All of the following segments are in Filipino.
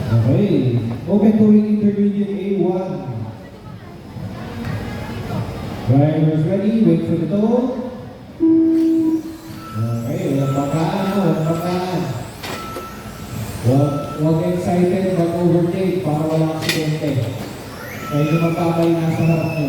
Okay. Open touring intermediate A1. Drivers ready. Wait for the tone. Okay. Walang banggaan. Walang banggaan. Huwag excited. Huwag overtake para walang aksidente. Kaya yung magkakay nasa harap nyo.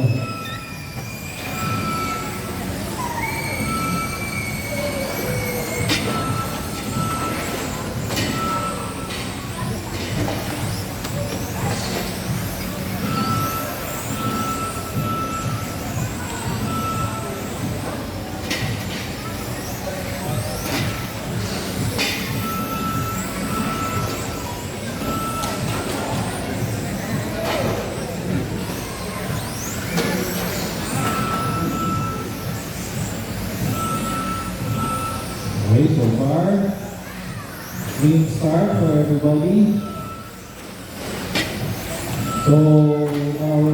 Okay, so far, clean start for everybody. So, our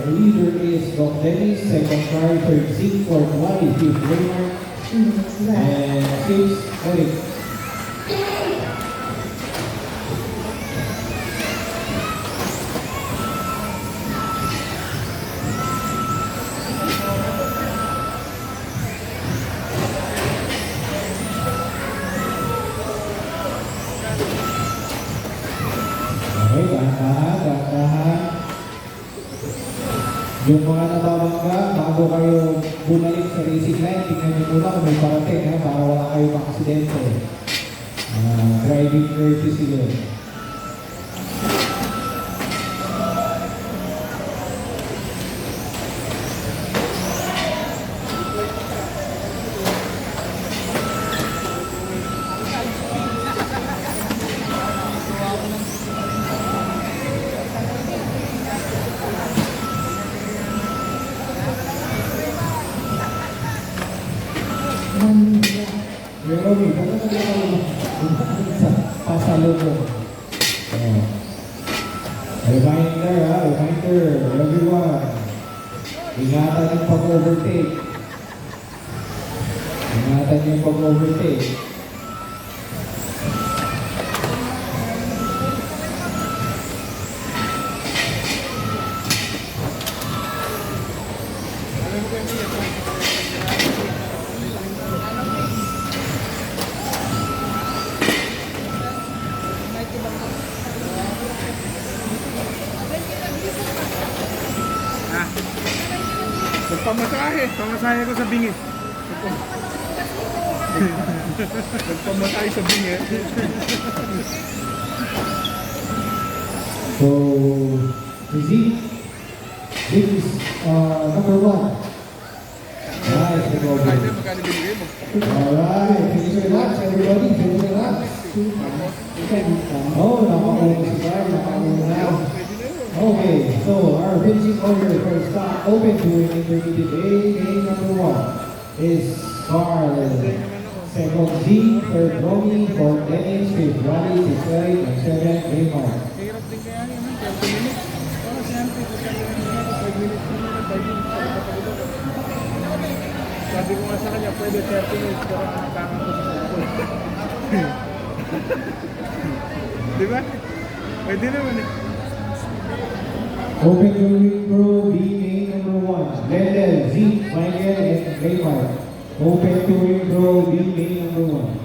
leader is Doc Dennis, second car, third Zeke, fourth Wally, fifth Raymond, and sixth Eric. Okay, dahan-dahan. Yung mga nababangga, bago kayo bumalik sa racing line, tingnan nyo muna kung may parating, para wala kayong aksidente. Driving courtesy yun. Pero may bago na kayo sa pasalubong. Reminder everyone. Ingatan yung pag-overtake. Ingatan yung pag-overtake. Pamasahe ko sa bingi. Nagpamasahe sa bingi. So, Zeke is number 1. Nice, Magkano binigay mo? Alright, finish your laps, everybody. Finish your laps. Oh, nakakuha si Carl. Nakakuha na. Okay, so our finishing order for stock open touring intermediate A, name number 1 is Carl. Second Z, third Romy, fourth Dennis, fifth Wally, sixth Eric, and seventh Raymond. Hirap din kaya yun, 30 minutes. Para siyempre, 5 minutes na 5 minutes. Sabi ko nga sa kanya, pwede 30 minutes, pero nakakangan ko sa school. Diba? Pwede naman eh. Open touring pro B, name number 1, Lendel, Z, Michael, and Raymond. Open touring pro B, name number 1.